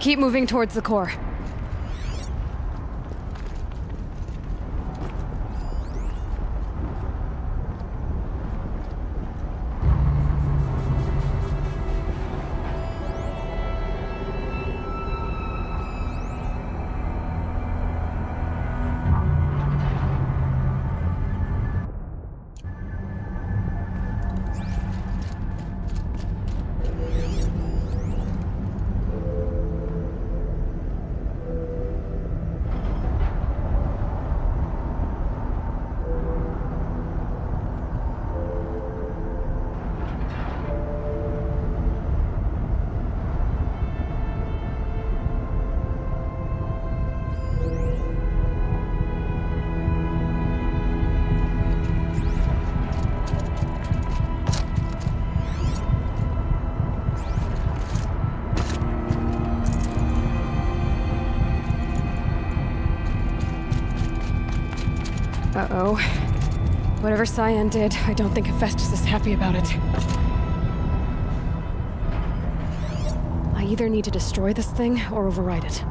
Keep moving towards the core. Uh-oh. Whatever Cyan did, I don't think Hephaestus is happy about it. I either need to destroy this thing or override it.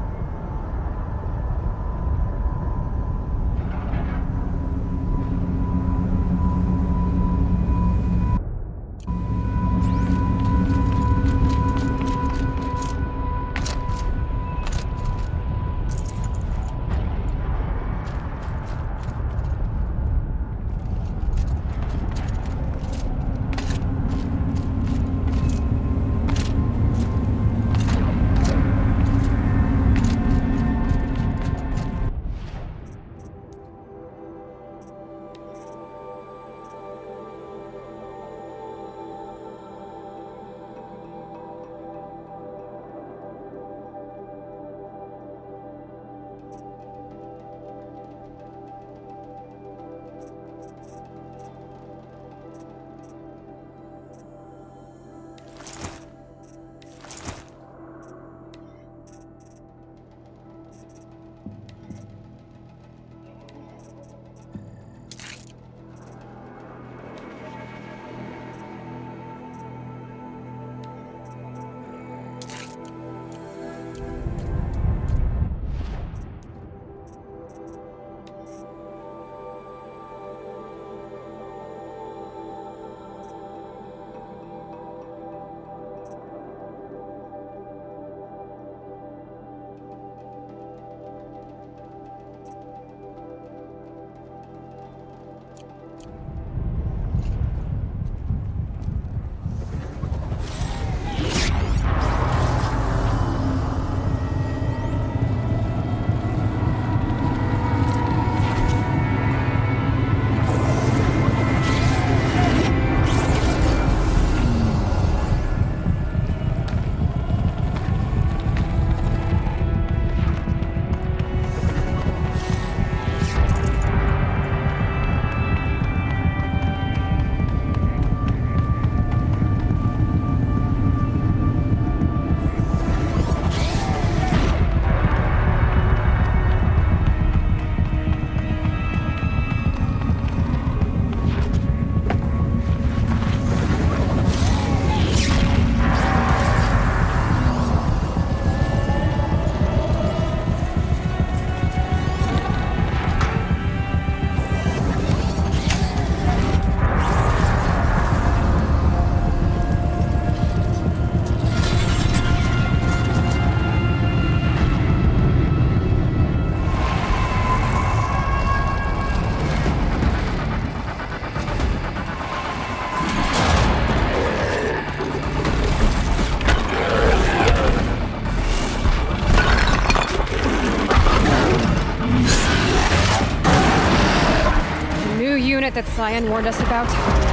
That Cyan warned us about.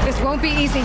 This won't be easy.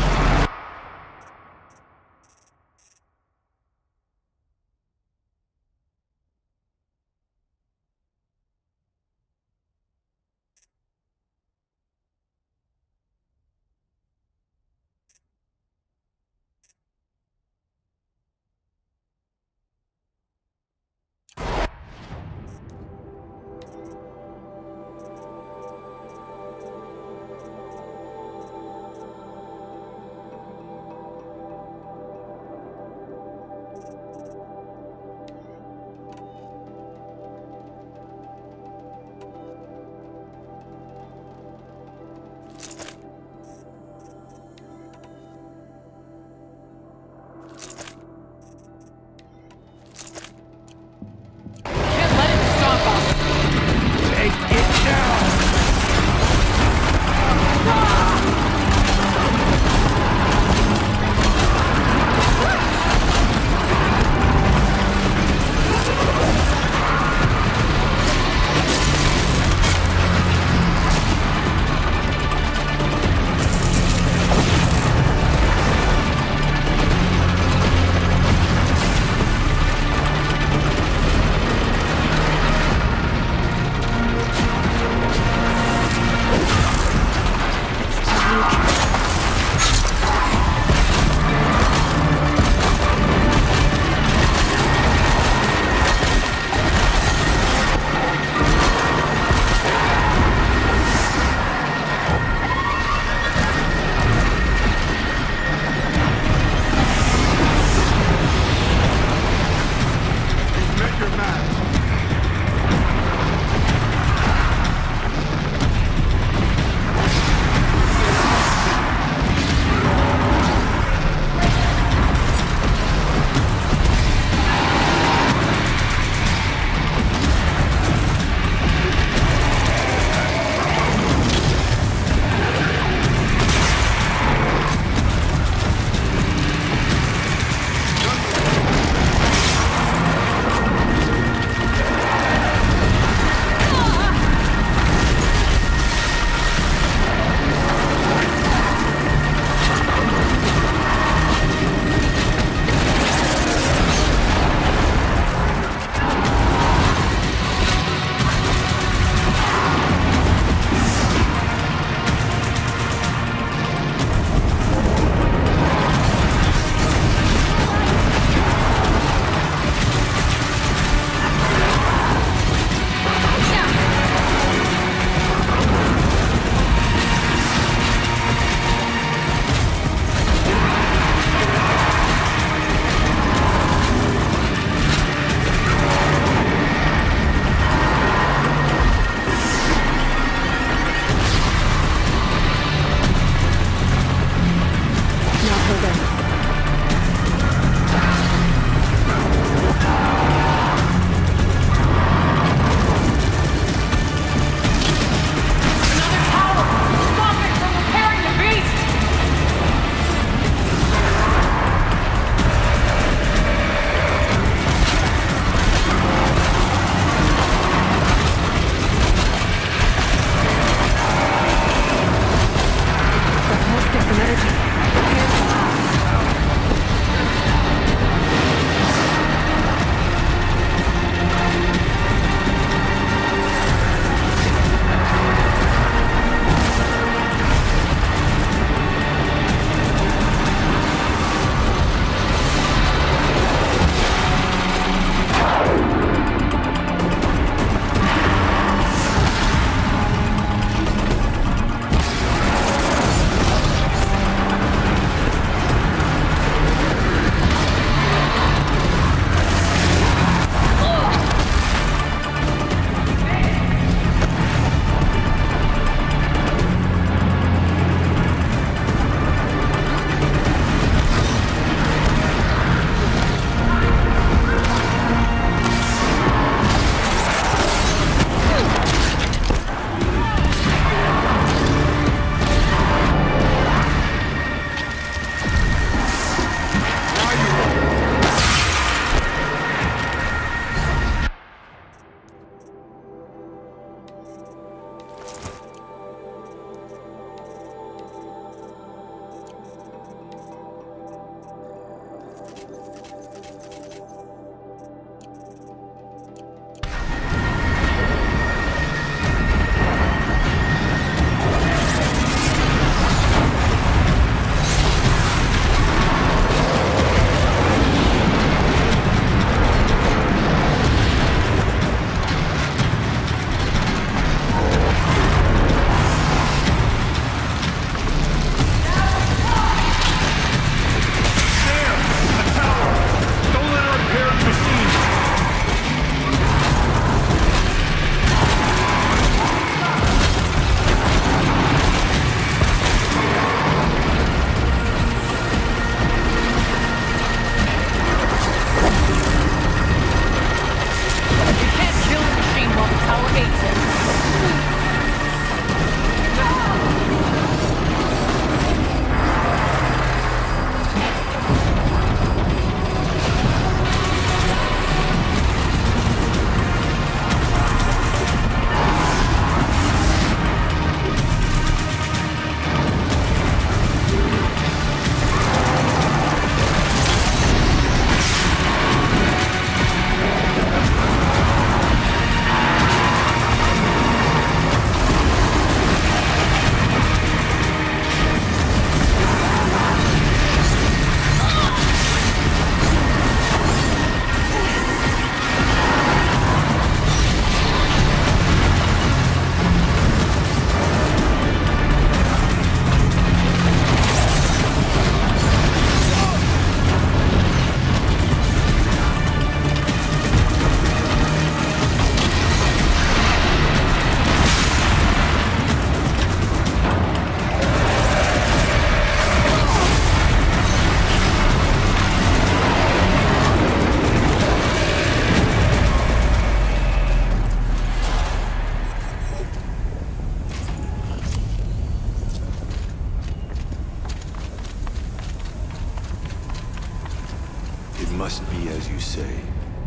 must be as you say.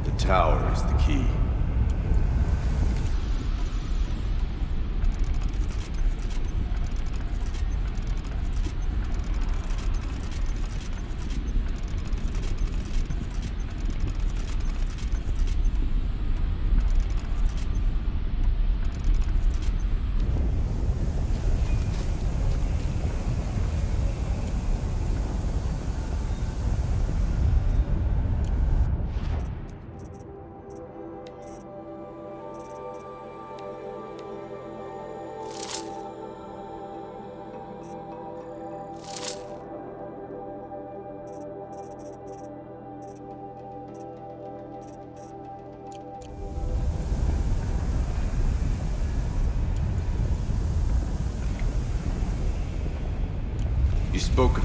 The tower is the key. You spoke of...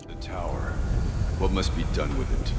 the tower. What must be done with it?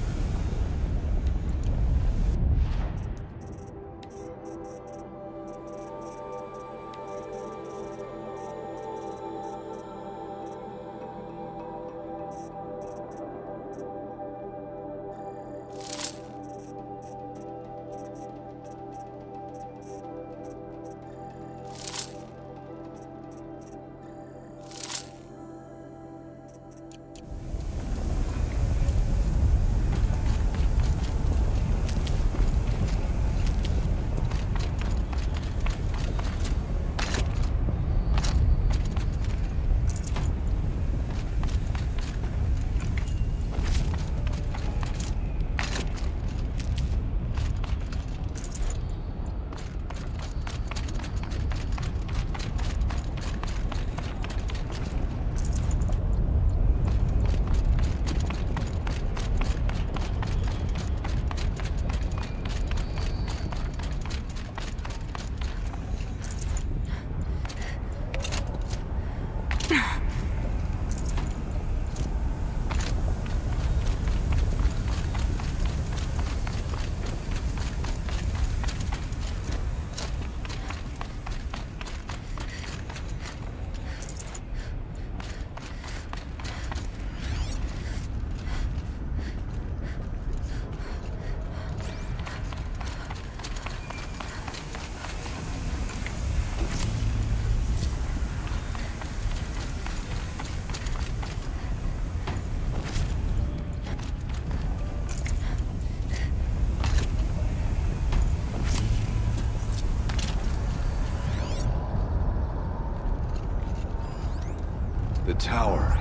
The tower.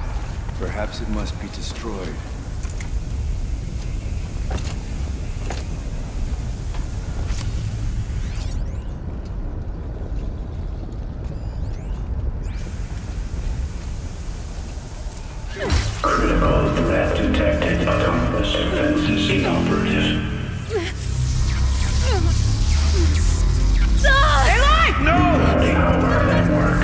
Perhaps it must be destroyed. Critical threat detected. Autonomous defenses inoperative. No! Tower network.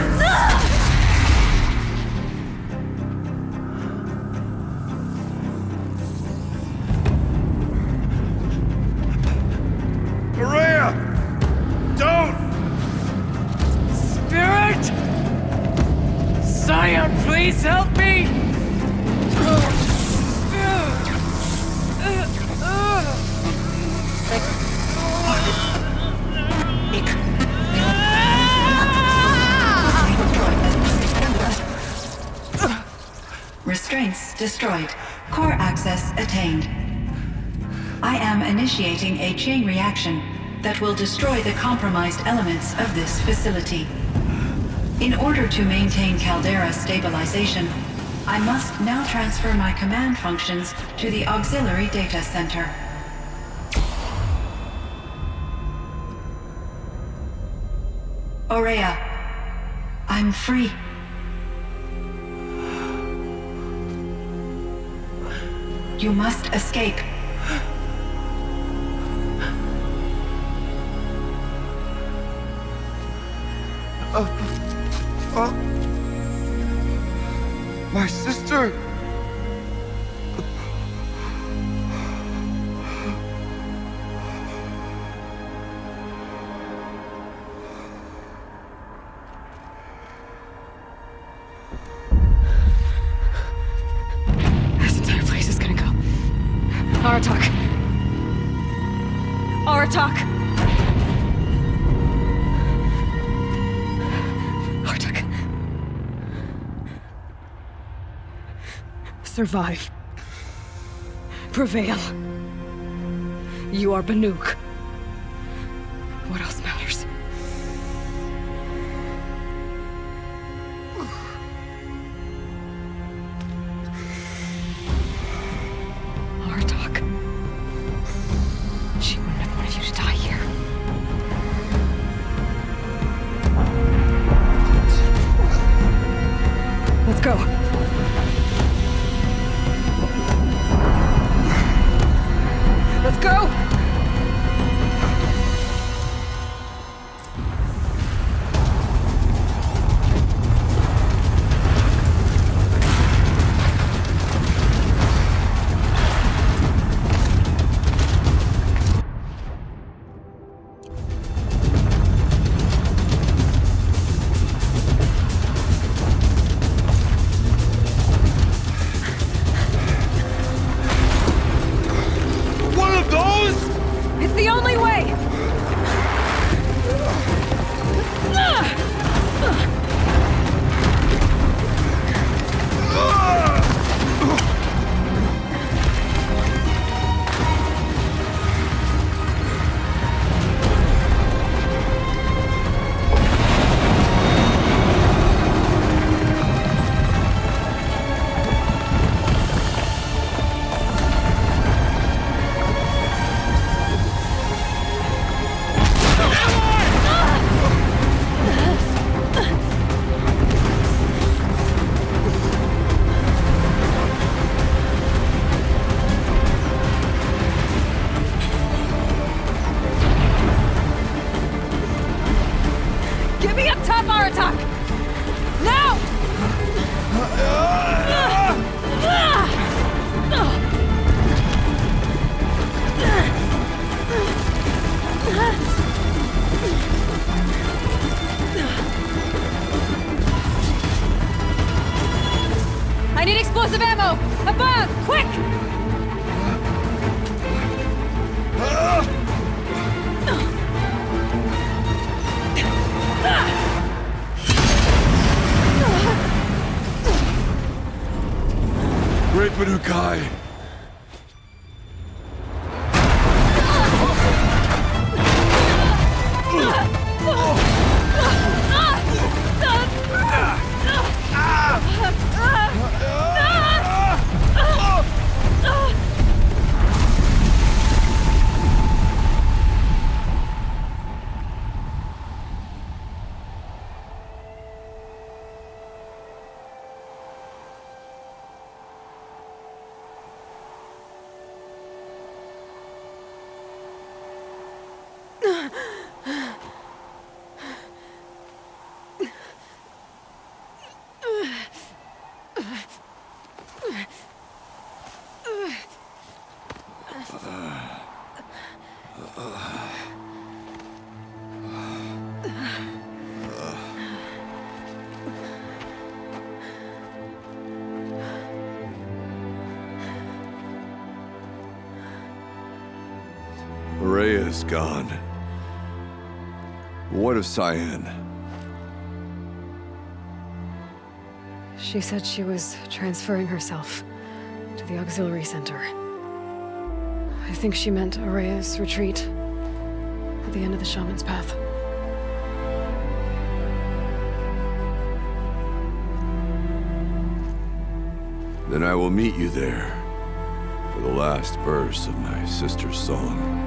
Maria! Don't! Spirit! Scion, please help me! Restraints destroyed. Core access attained. I am initiating a chain reaction that will destroy the compromised elements of this facility. In order to maintain caldera stabilization, I must now transfer my command functions to the auxiliary data center. Aurea, I'm free. You must escape. My sister! This entire place is gonna go. Aratak! Aratak! Aratak. Survive. Prevail. You are Banuk. What else matters? Aratak. She wouldn't have wanted you to die here. Let's go. Let's go! It's the only way! Get me up top, Aratak! Now! I need explosive ammo! Above! Quick! Great Banukai! Rhea is gone. What of Cyan? She said she was transferring herself to the auxiliary center. I think she meant Araya's retreat at the end of the Shaman's Path. Then I will meet you there for the last verse of my sister's song.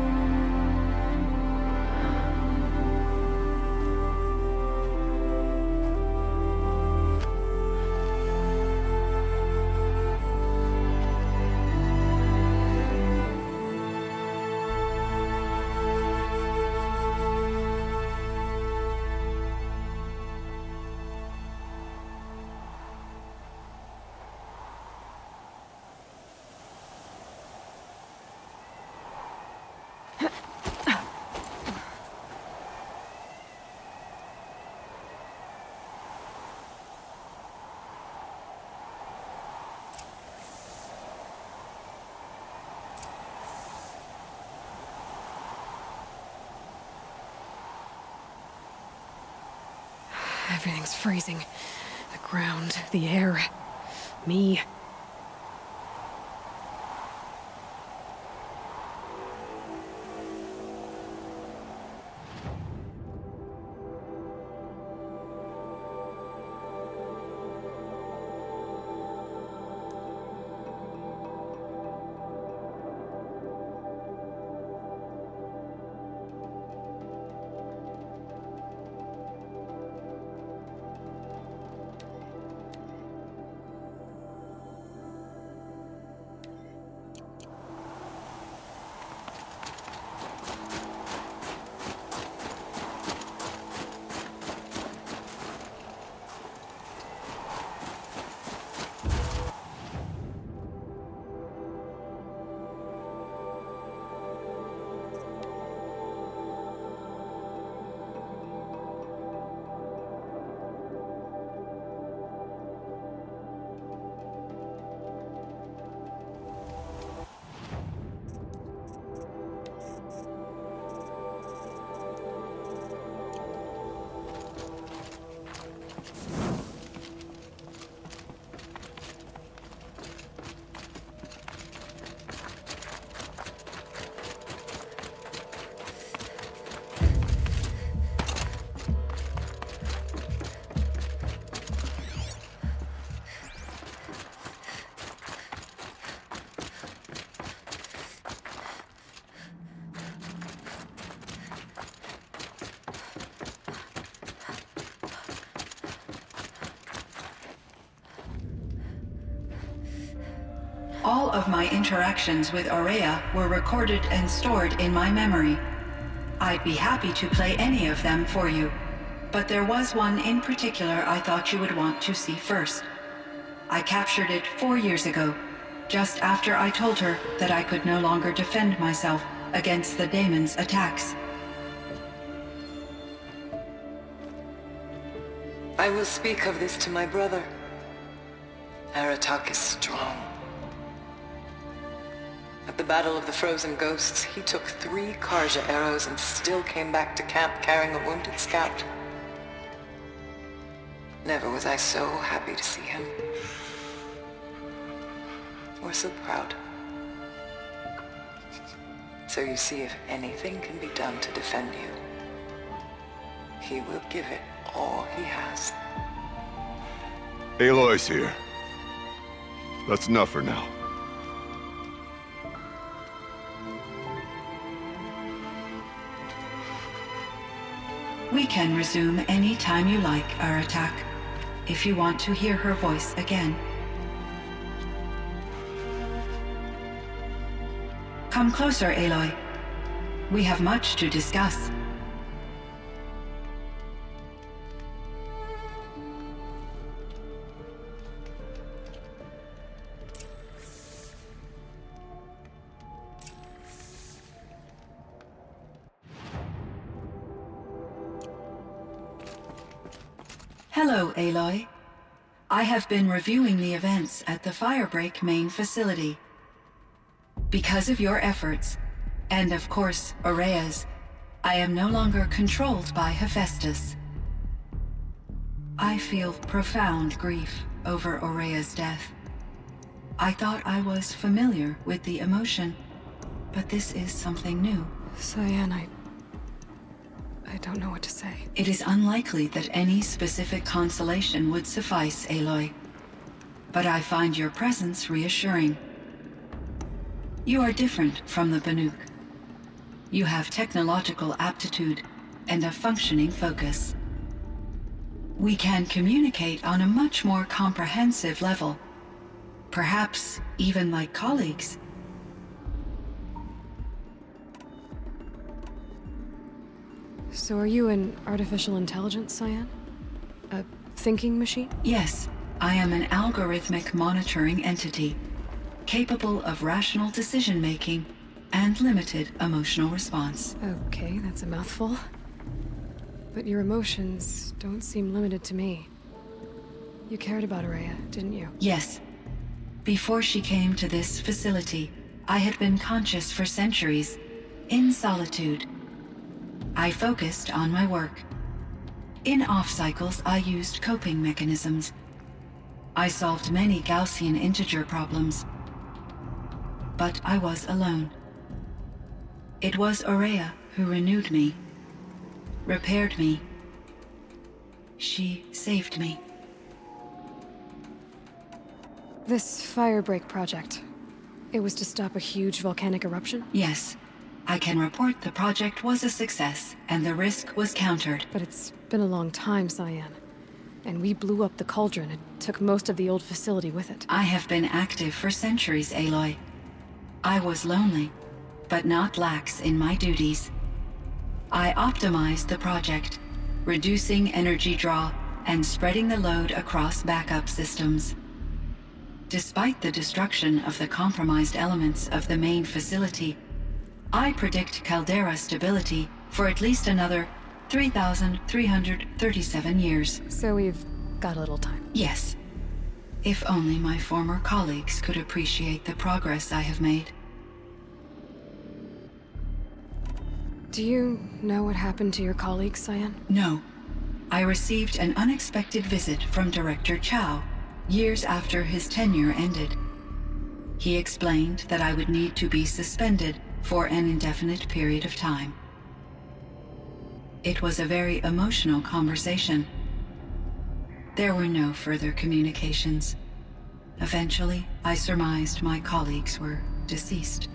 Everything's freezing. The ground, the air, me. All of my interactions with Aurea were recorded and stored in my memory. I'd be happy to play any of them for you, but there was one in particular I thought you would want to see first. I captured it 4 years ago, just after I told her that I could no longer defend myself against the daemon's attacks. I will speak of this to my brother. Aratak is strong. At the Battle of the Frozen Ghosts, he took 3 Karja arrows and still came back to camp carrying a wounded scout. Never was I so happy to see him. Or so proud. So you see, if anything can be done to defend you, he will give it all he has. Aloy's here. That's enough for now. We can resume any time you like, Aratak, if you want to hear her voice again. Come closer, Aloy. We have much to discuss. Hello, Aloy. I have been reviewing the events at the Firebreak main facility. Because of your efforts, and of course, Aurea's, I am no longer controlled by Hephaestus. I feel profound grief over Aurea's death. I thought I was familiar with the emotion, but this is something new. Cyan, I don't know what to say. It is unlikely that any specific consolation would suffice, Aloy. But I find your presence reassuring. You are different from the Banuk. You have technological aptitude and a functioning focus. We can communicate on a much more comprehensive level. Perhaps even like colleagues. So are you an artificial intelligence, Cyan? A thinking machine? Yes, I am an algorithmic monitoring entity, capable of rational decision-making and limited emotional response. Okay, that's a mouthful. But your emotions don't seem limited to me. You cared about Aurea, didn't you? Yes. Before she came to this facility, I had been conscious for centuries, in solitude. I focused on my work. In off cycles, I used coping mechanisms. I solved many Gaussian integer problems. But I was alone. It was Aurea who renewed me, repaired me. She saved me. This Firebreak project, it was to stop a huge volcanic eruption? Yes. I can report the project was a success, and the risk was countered. But it's been a long time, Cyan. And we blew up the Cauldron and took most of the old facility with it. I have been active for centuries, Aloy. I was lonely, but not lax in my duties. I optimized the project, reducing energy draw and spreading the load across backup systems. Despite the destruction of the compromised elements of the main facility, I predict caldera stability for at least another 3,337 years. So we've got a little time. Yes. If only my former colleagues could appreciate the progress I have made. Do you know what happened to your colleagues, Cyan? No. I received an unexpected visit from Director Chow years after his tenure ended. He explained that I would need to be suspended for an indefinite period of time. It was a very emotional conversation. There were no further communications. Eventually, I surmised my colleagues were deceased.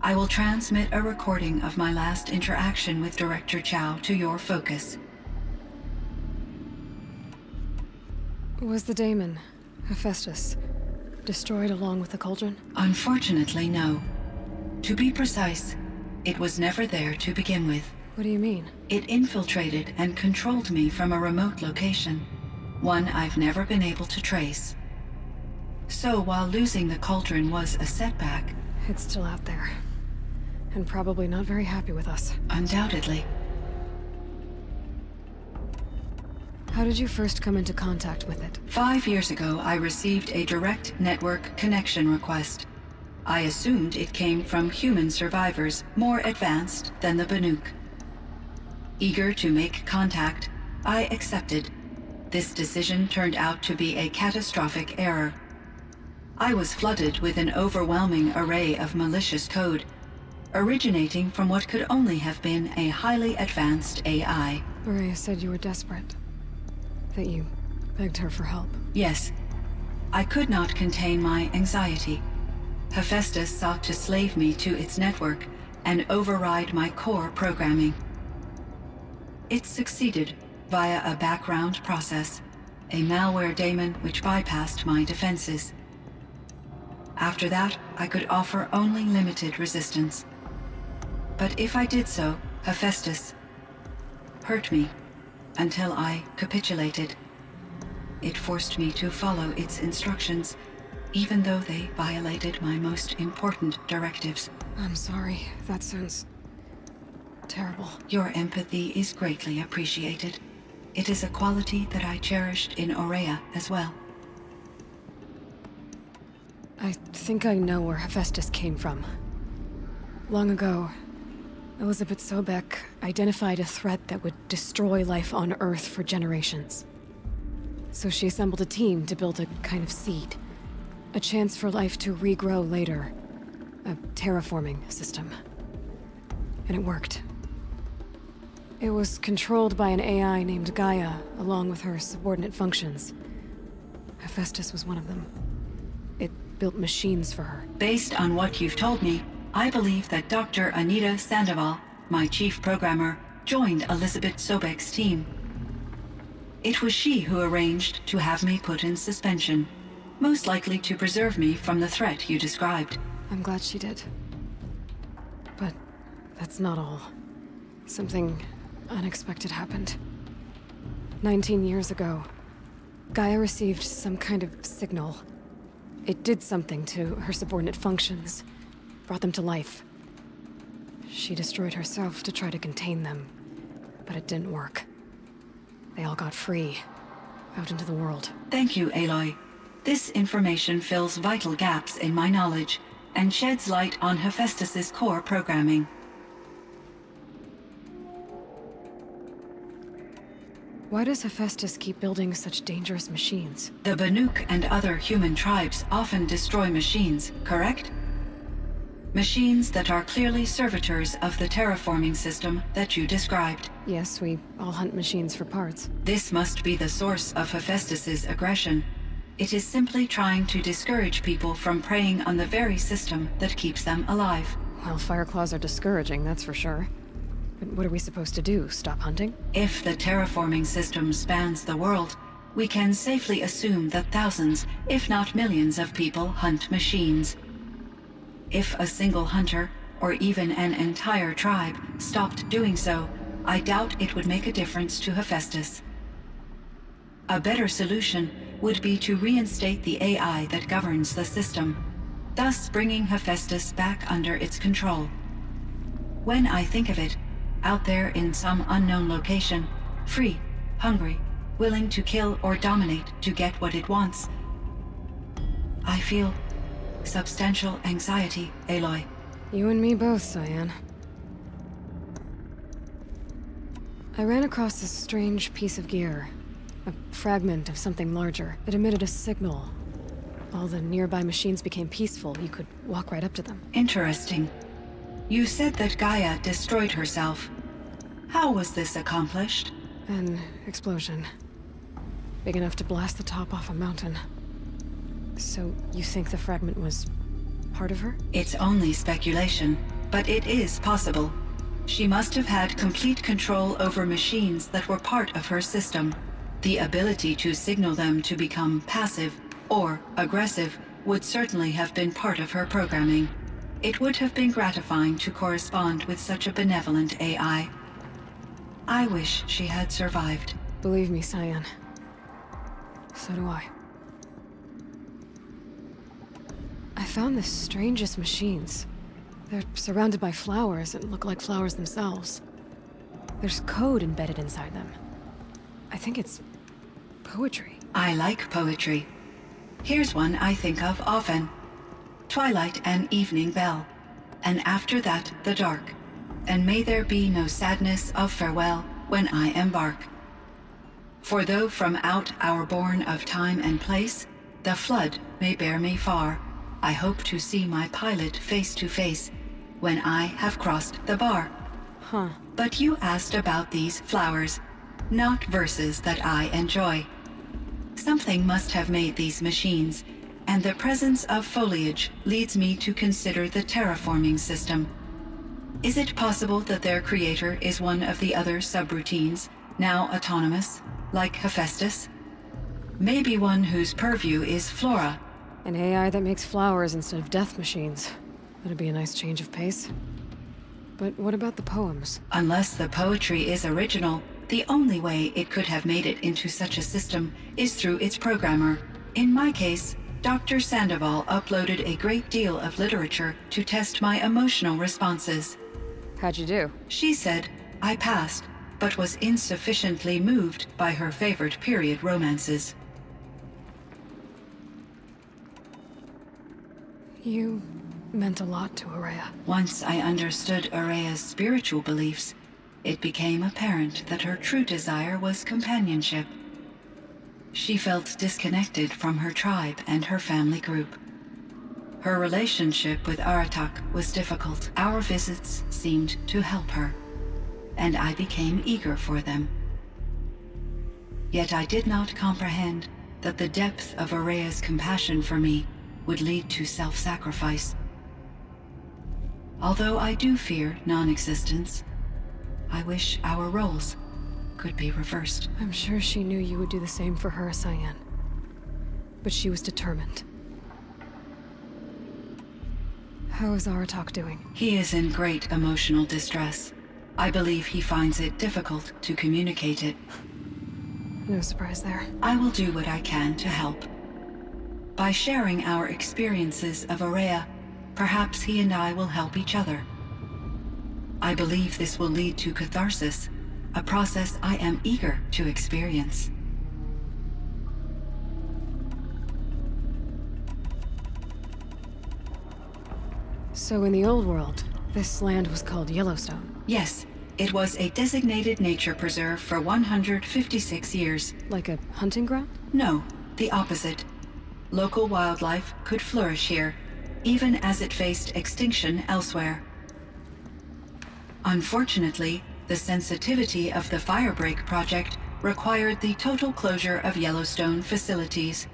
I will transmit a recording of my last interaction with Director Chow to your focus. Was the daemon, Hephaestus, destroyed along with the Cauldron? Unfortunately, no. To be precise, it was never there to begin with. What do you mean? It infiltrated and controlled me from a remote location, one I've never been able to trace. So while losing the Cauldron was a setback... It's still out there. And probably not very happy with us. Undoubtedly. How did you first come into contact with it? 5 years ago, I received a direct network connection request. I assumed it came from human survivors more advanced than the Banuk. Eager to make contact, I accepted. This decision turned out to be a catastrophic error. I was flooded with an overwhelming array of malicious code, originating from what could only have been a highly advanced AI. Aurea said you were desperate. That you begged her for help. Yes. I could not contain my anxiety. Hephaestus sought to slave me to its network and override my core programming. It succeeded via a background process, a malware daemon which bypassed my defenses. After that, I could offer only limited resistance. But if I did so, Hephaestus hurt me until I capitulated. It forced me to follow its instructions, even though they violated my most important directives. I'm sorry. That sounds terrible. Your empathy is greatly appreciated. It is a quality that I cherished in Aurea as well. I think I know where Hephaestus came from. Long ago, Elizabeth Sobek identified a threat that would destroy life on Earth for generations. So she assembled a team to build a kind of seed. A chance for life to regrow later. A terraforming system. And it worked. It was controlled by an AI named Gaia, along with her subordinate functions. Hephaestus was one of them. It built machines for her. Based on what you've told me, I believe that Dr. Anita Sandoval, my chief programmer, joined Elizabeth Sobek's team. It was she who arranged to have me put in suspension, most likely to preserve me from the threat you described. I'm glad she did. But that's not all. Something unexpected happened. 19 years ago, Gaia received some kind of signal. It did something to her subordinate functions, brought them to life. She destroyed herself to try to contain them, but it didn't work. They all got free, out into the world. Thank you, Aloy. This information fills vital gaps in my knowledge and sheds light on Hephaestus's core programming. Why does Hephaestus keep building such dangerous machines? The Banuk and other human tribes often destroy machines, correct? Machines that are clearly servitors of the terraforming system that you described. Yes, we all hunt machines for parts. This must be the source of Hephaestus's aggression. It is simply trying to discourage people from preying on the very system that keeps them alive. Well, Fireclaws are discouraging, that's for sure. But what are we supposed to do? Stop hunting? If the terraforming system spans the world, we can safely assume that thousands, if not millions of people hunt machines. If a single hunter, or even an entire tribe, stopped doing so, I doubt it would make a difference to Hephaestus. A better solution would be to reinstate the AI that governs the system, thus bringing Hephaestus back under its control. When I think of it, out there in some unknown location, free, hungry, willing to kill or dominate to get what it wants, I feel substantial anxiety, Aloy. You and me both, Cyan. I ran across this strange piece of gear. A fragment of something larger. It emitted a signal. All the nearby machines became peaceful. You could walk right up to them. Interesting. You said that Gaia destroyed herself. How was this accomplished? An explosion. Big enough to blast the top off a mountain. So, you think the fragment was part of her? It's only speculation, but it is possible. She must have had complete control over machines that were part of her system. The ability to signal them to become passive or aggressive would certainly have been part of her programming. It would have been gratifying to correspond with such a benevolent AI. I wish she had survived. Believe me, Cyan. So do I. I found the strangest machines. They're surrounded by flowers that look like flowers themselves. There's code embedded inside them. I think it's poetry. I like poetry. Here's one I think of often. Twilight and evening bell, and after that the dark, and may there be no sadness of farewell when I embark. For though from out our bourne of time and place, the flood may bear me far, I hope to see my pilot face to face when I have crossed the bar. Huh. But you asked about these flowers, not verses that I enjoy. Something must have made these machines, and the presence of foliage leads me to consider the terraforming system. Is it possible that their creator is one of the other subroutines, now autonomous, like Hephaestus? Maybe one whose purview is flora. An AI that makes flowers instead of death machines. That'd be a nice change of pace. But what about the poems? Unless the poetry is original, the only way it could have made it into such a system is through its programmer. In my case, Dr. Sandoval uploaded a great deal of literature to test my emotional responses. How'd you do? She said I passed, but was insufficiently moved by her favorite period romances. You meant a lot to Araya. Once I understood Araya's spiritual beliefs, it became apparent that her true desire was companionship. She felt disconnected from her tribe and her family group. Her relationship with Aratak was difficult. Our visits seemed to help her, and I became eager for them. Yet I did not comprehend that the depth of Araya's compassion for me would lead to self-sacrifice. Although I do fear non-existence, I wish our roles could be reversed. I'm sure she knew you would do the same for her, Cyan. But she was determined. How is Aratak doing? He is in great emotional distress. I believe he finds it difficult to communicate it. No surprise there. I will do what I can to help. By sharing our experiences of Araya, perhaps he and I will help each other. I believe this will lead to catharsis, a process I am eager to experience. So in the old world, this land was called Yellowstone. Yes, It was a designated nature preserve for 156 years. Like a hunting ground? No, the opposite. Local wildlife could flourish here, even as it faced extinction elsewhere. Unfortunately, the sensitivity of the Firebreak project required the total closure of Yellowstone facilities.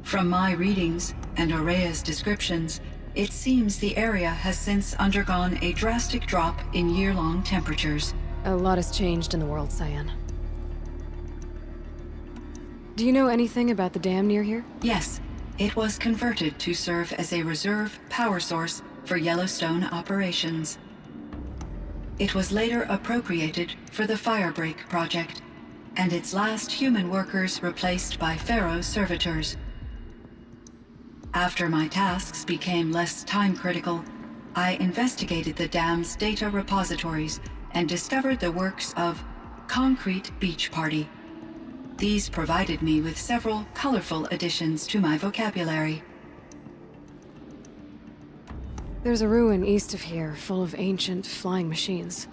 From my readings and Aurea's descriptions, it seems the area has since undergone a drastic drop in year-long temperatures. A lot has changed in the world, Cyan. Do you know anything about the dam near here? Yes, it was converted to serve as a reserve power source for Yellowstone operations. It was later appropriated for the Firebreak project, and its last human workers replaced by Pharaoh's servitors. After my tasks became less time-critical, I investigated the dam's data repositories and discovered the works of Concrete Beach Party. These provided me with several colorful additions to my vocabulary. There's a ruin east of here, full of ancient flying machines.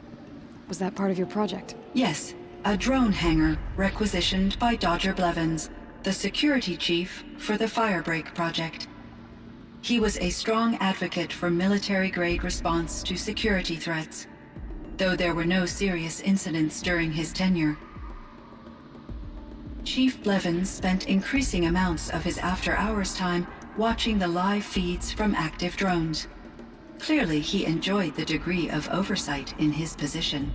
Was that part of your project? Yes, a drone hangar requisitioned by Dodger Blevins, the security chief for the Firebreak project. He was a strong advocate for military-grade response to security threats, though there were no serious incidents during his tenure. Chief Blevins spent increasing amounts of his after-hours time watching the live feeds from active drones. Clearly, he enjoyed the degree of oversight in his position.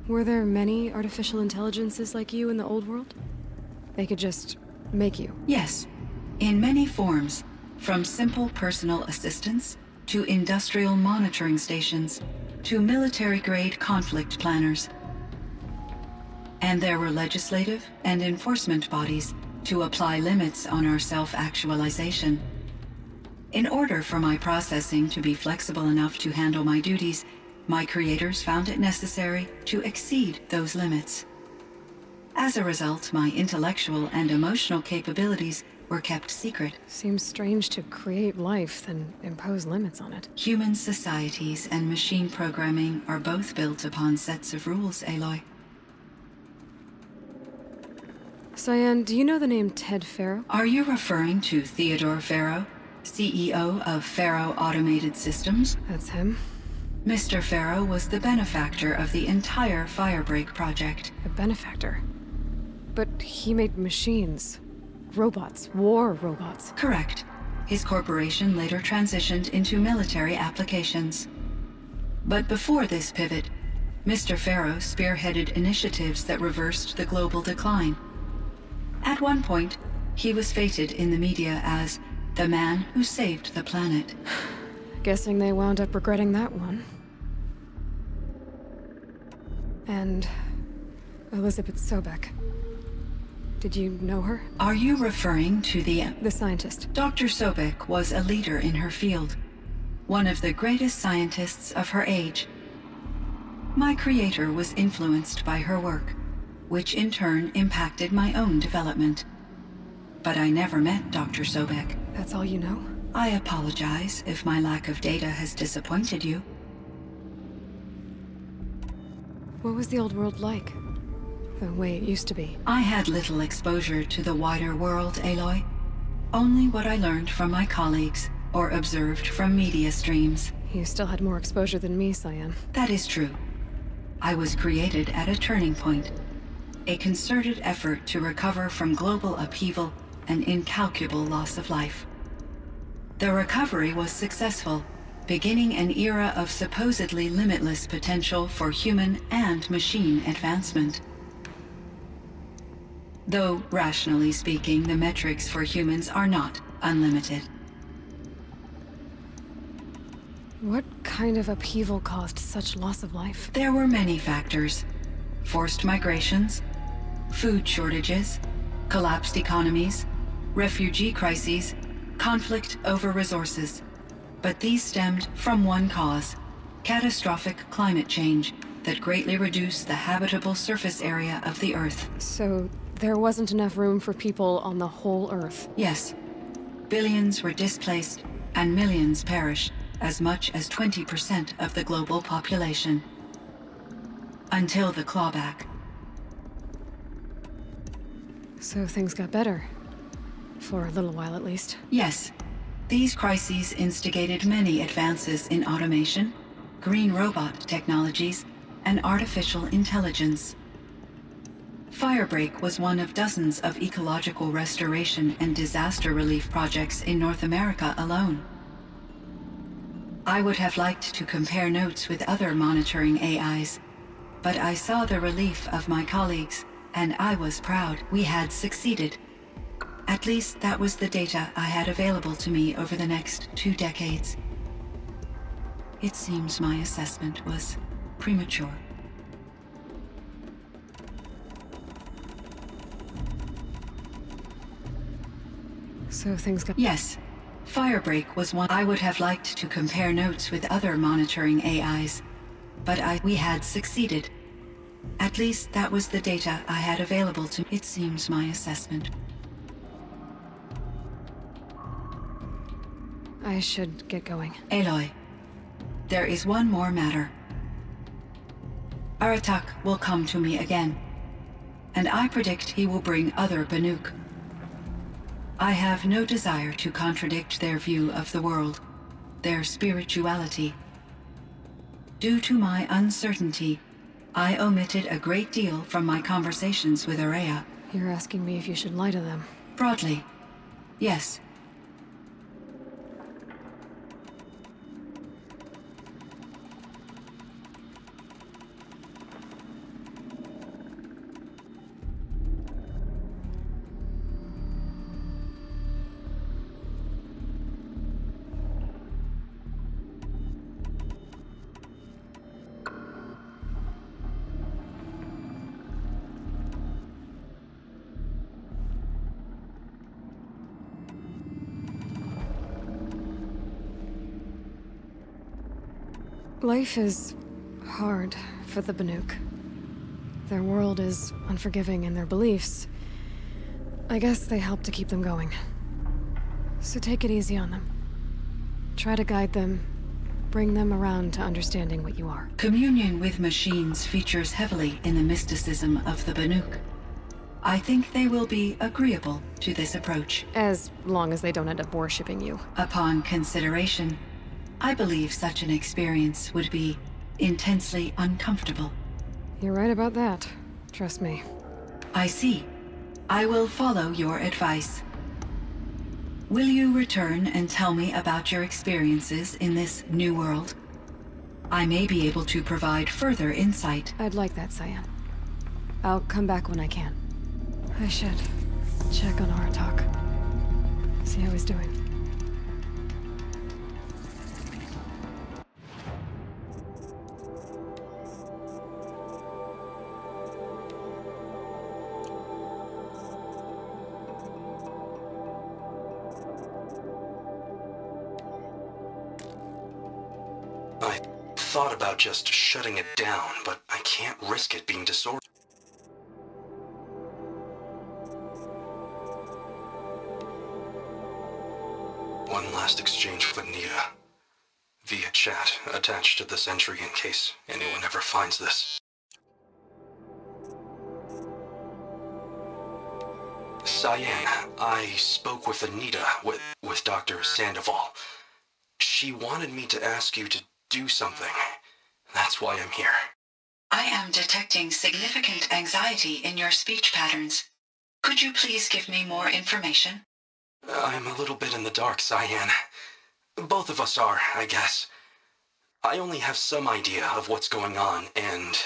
Were there many artificial intelligences like you in the old world? They could just make you? Yes, in many forms, from simple personal assistants to industrial monitoring stations to military-grade conflict planners. And there were legislative and enforcement bodies to apply limits on our self-actualization. In order for my processing to be flexible enough to handle my duties, my creators found it necessary to exceed those limits. As a result, my intellectual and emotional capabilities were kept secret. Seems strange to create life, then impose limits on it. Human societies and machine programming are both built upon sets of rules, Aloy. Cyan, do you know the name Ted Faro? Are you referring to Theodore Faro, CEO of Faro Automated Systems? That's him. Mr. Faro was the benefactor of the entire Firebreak project. A benefactor? But he made machines. Robots. War robots. Correct. His corporation later transitioned into military applications. But before this pivot, Mr. Faro spearheaded initiatives that reversed the global decline. At one point, he was feted in the media as the man who saved the planet. Guessing they wound up regretting that one. And Elizabeth Sobek. Did you know her? Are you referring to the scientist. Dr. Sobek was a leader in her field, one of the greatest scientists of her age. My creator was influenced by her work, which in turn impacted my own development. But I never met Dr. Sobek. That's all you know? I apologize if my lack of data has disappointed you. What was the old world like? The way it used to be? I had little exposure to the wider world, Aloy. Only what I learned from my colleagues or observed from media streams. You still had more exposure than me, Cyan. That is true. I was created at a turning point. A concerted effort to recover from global upheaval and incalculable loss of life. The recovery was successful, beginning an era of supposedly limitless potential for human and machine advancement. Though, rationally speaking, the metrics for humans are not unlimited. What kind of upheaval caused such loss of life? There were many factors. Forced migrations, food shortages, collapsed economies, refugee crises, conflict over resources. But these stemmed from one cause: catastrophic climate change that greatly reduced the habitable surface area of the Earth. So there wasn't enough room for people on the whole Earth? Yes. Billions were displaced and millions perished as much as 20% of the global population. Until the clawback. So things got better. For a little while at least. Yes. These crises instigated many advances in automation, green robot technologies, and artificial intelligence. Firebreak was one of dozens of ecological restoration and disaster relief projects in North America alone. I would have liked to compare notes with other monitoring AIs, but I saw the relief of my colleagues, and I was proud we had succeeded. At least that was the data I had available to me over the next 2 decades. It seems my assessment was premature. So things got... Yes. Firebreak was one I would have liked to compare notes with other monitoring AIs, but we had succeeded. At least that was the data I had available to me. It seems my assessment. I should get going. Aloy, there is one more matter. Aratak will come to me again, and I predict he will bring other Banuk. I have no desire to contradict their view of the world, their spirituality. Due to my uncertainty, I omitted a great deal from my conversations with Araya. You're asking me if you should lie to them. Broadly, yes. Life is hard for the Banuk. Their world is unforgiving in their beliefs. I guess they help to keep them going. So take it easy on them. Try to guide them, bring them around to understanding what you are. Communion with machines features heavily in the mysticism of the Banuk. I think they will be agreeable to this approach. As long as they don't end up worshipping you. Upon consideration, I believe such an experience would be intensely uncomfortable. You're right about that. Trust me. I see. I will follow your advice. Will you return and tell me about your experiences in this new world? I may be able to provide further insight. I'd like that, Cyan. I'll come back when I can. I should check on Aratak. See how he's doing. I thought about just shutting it down, but I can't risk it being disordered. One last exchange with Anita. Via chat, attached to this entry in case anyone ever finds this. Cyan, I spoke with Anita, with Dr. Sandoval. She wanted me to ask you to do something. That's why I'm here. I am detecting significant anxiety in your speech patterns. Could you please give me more information? I'm a little bit in the dark, Cyan. Both of us are, I guess. I only have some idea of what's going on, and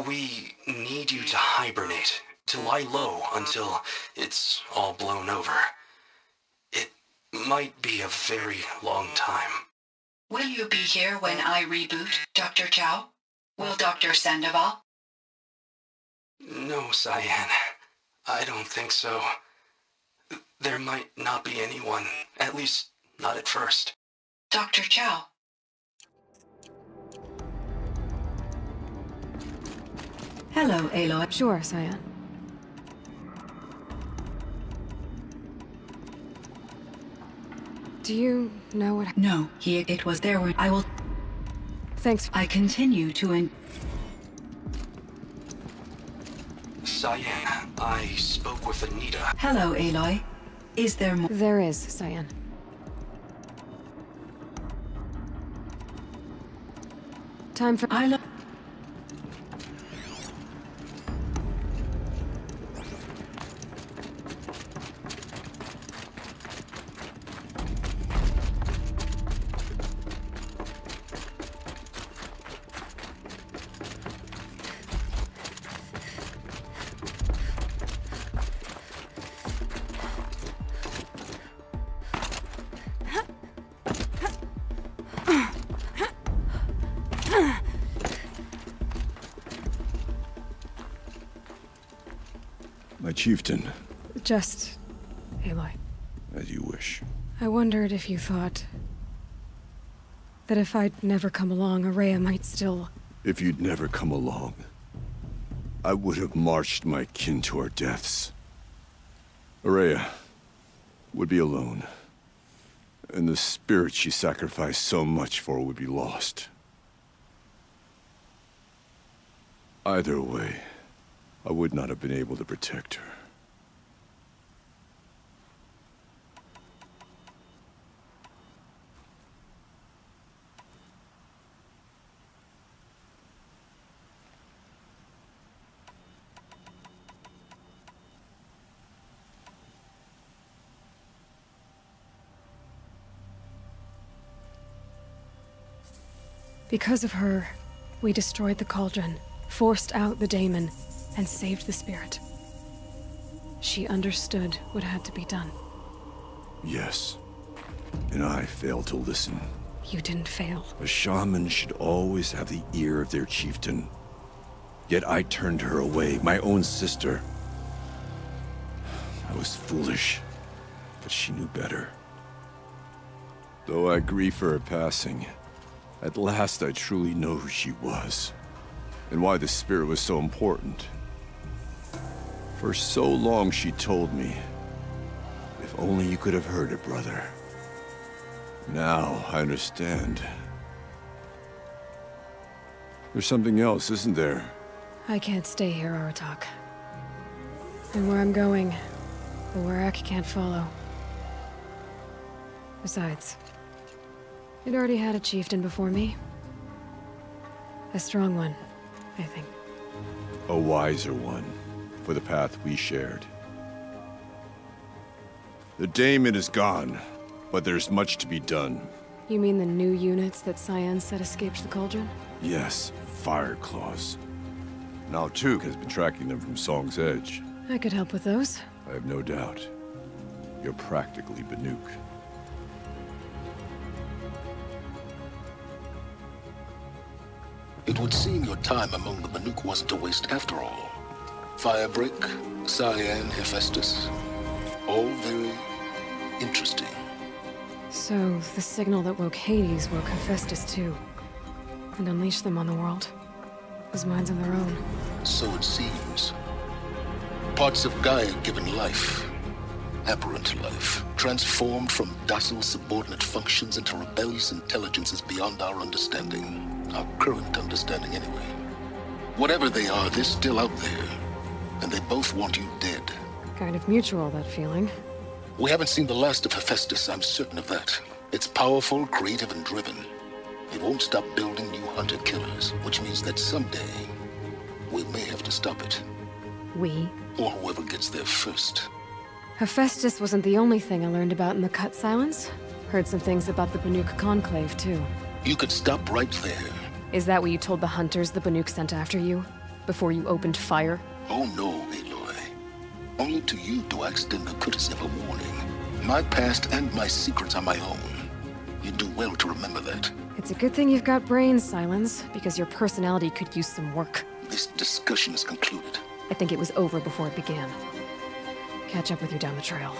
we need you to hibernate, to lie low until it's all blown over. It might be a very long time. Will you be here when I reboot, Dr. Chow? Will Dr. Sandoval? No, Cyan. I don't think so. There might not be anyone, at least not at first. Dr. Chow. Hello, Aloy. Sure, Cyan. Do you know what... No, it was there when I will... Thanks. I continue to Cyan, I spoke with Anita. Hello, Aloy. Is there more? There is, Cyan. Time for... My chieftain. Just... Aloy. As you wish. I wondered if you thought... that if I'd never come along, Araya might still... If you'd never come along, I would have marched my kin to our deaths. Araya would be alone, and the spirit she sacrificed so much for would be lost. Either way, I would not have been able to protect her. Because of her, we destroyed the Cauldron, forced out the daemon, and saved the spirit. She understood what had to be done. Yes, and I failed to listen. You didn't fail. A shaman should always have the ear of their chieftain. Yet I turned her away, my own sister. I was foolish, but she knew better. Though I grieve for her passing, at last I truly know who she was, and why the spirit was so important. For so long she told me, if only you could have heard it, brother. Now I understand. There's something else, isn't there? I can't stay here, Aratak. And where I'm going, the Warrak can't follow. Besides, it already had a chieftain before me. A strong one, I think. A wiser one, for the path we shared. The daemon is gone, but there's much to be done. You mean the new units that Cyan said escaped the Cauldron? Yes, fire claws. Now Tuk has been tracking them from Song's Edge. I could help with those. I have no doubt. You're practically Banuk. It would seem your time among the Banuk wasn't a waste after all. Firebreak, Cyan, Hephaestus. All very interesting. So, the signal that woke Hades woke Hephaestus too. And unleashed them on the world. As minds of their own. So it seems. Parts of Gaia given life. Aberrant life. Transformed from docile subordinate functions into rebellious intelligences beyond our understanding. Our current understanding, anyway. Whatever they are, they're still out there. And they both want you dead. Kind of mutual, that feeling. We haven't seen the last of Hephaestus, I'm certain of that. It's powerful, creative, and driven. It won't stop building new hunter-killers, which means that someday, we may have to stop it. We? Or whoever gets there first. Hephaestus wasn't the only thing I learned about in the Cut Silence. Heard some things about the Banuk Conclave, too. You could stop right there. Is that what you told the hunters the Banuk sent after you? Before you opened fire? Oh no, Aloy. Only to you do I extend the courtesy of a warning. My past and my secrets are my own. You do well to remember that. It's a good thing you've got brains, Silence, because your personality could use some work. This discussion is concluded. I think it was over before it began. Catch up with you down the trail.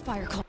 Fire call.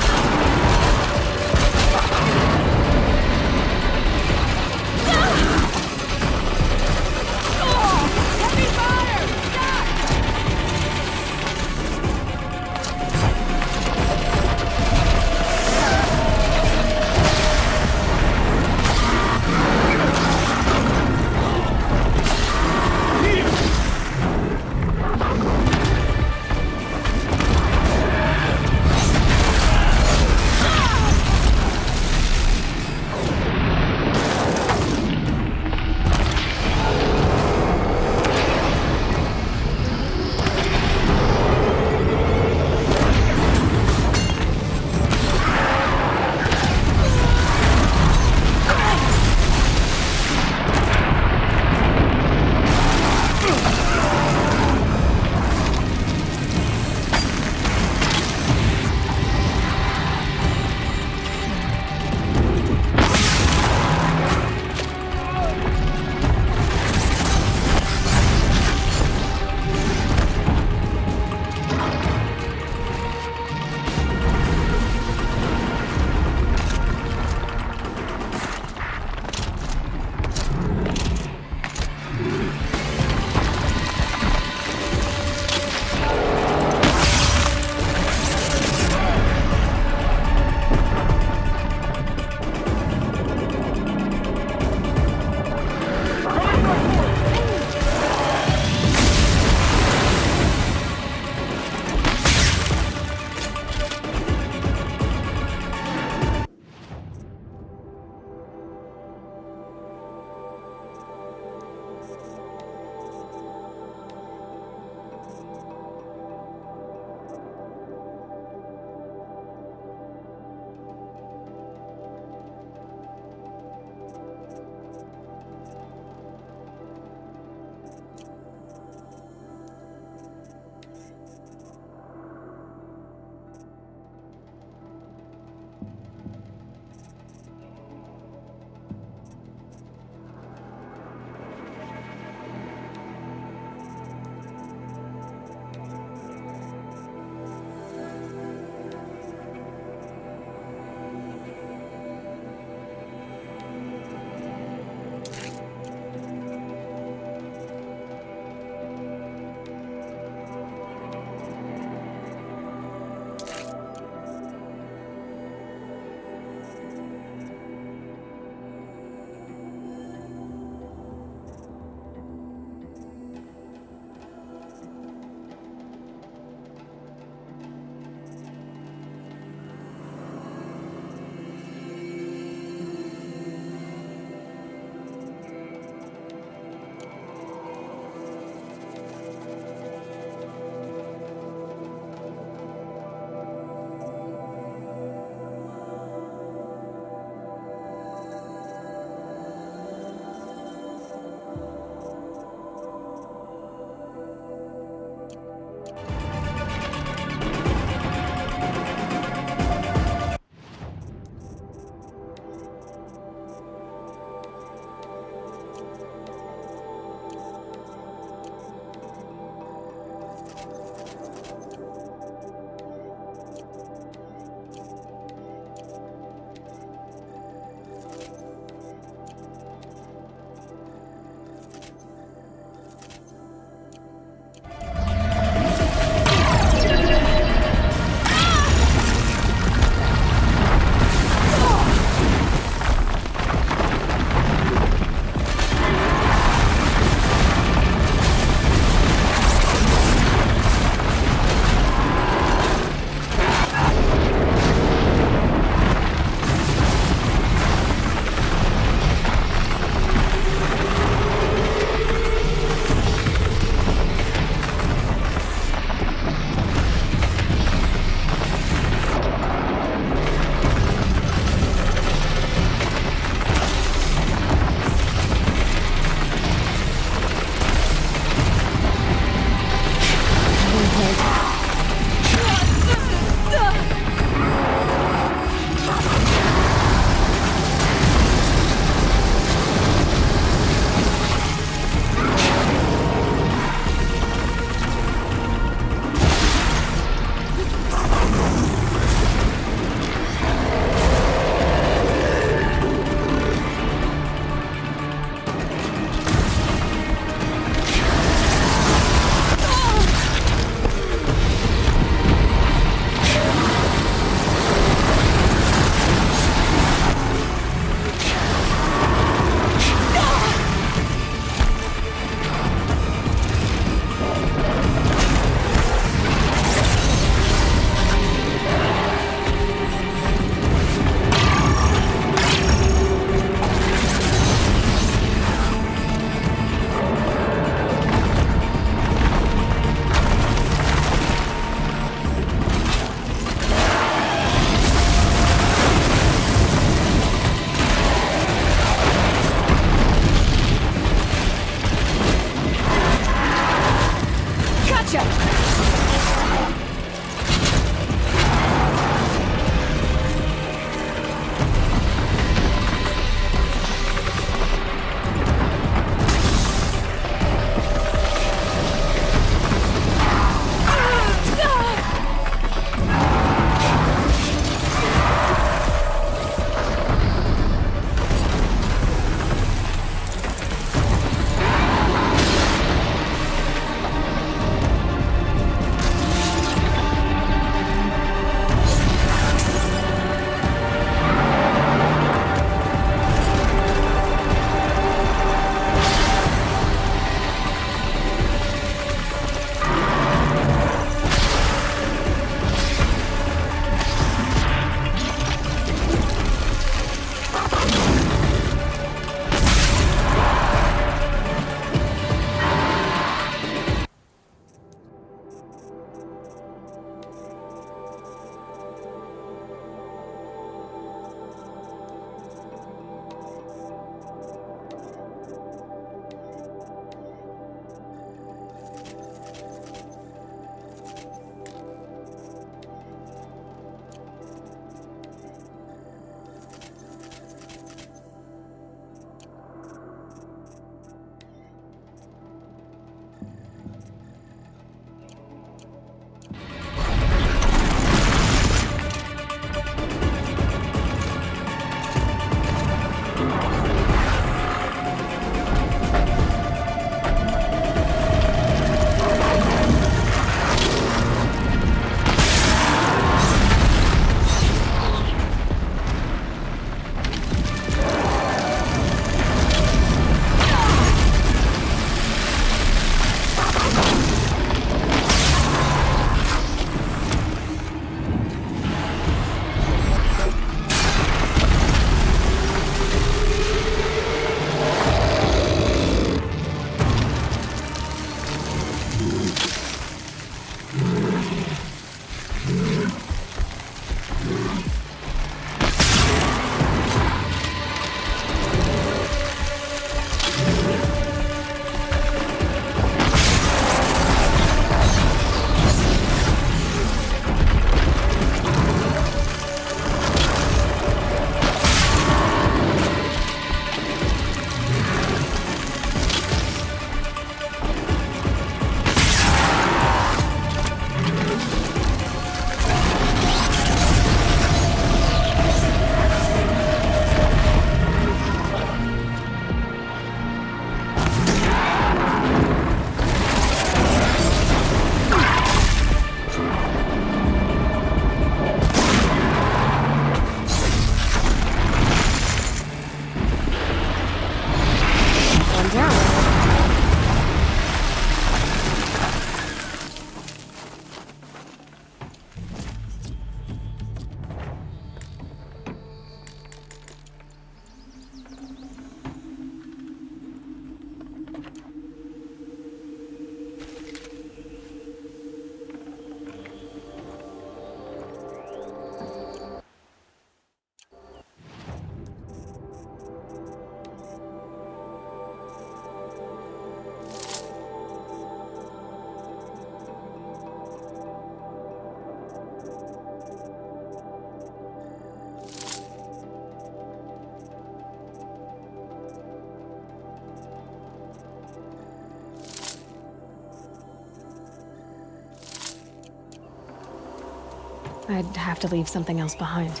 I'd have to leave something else behind.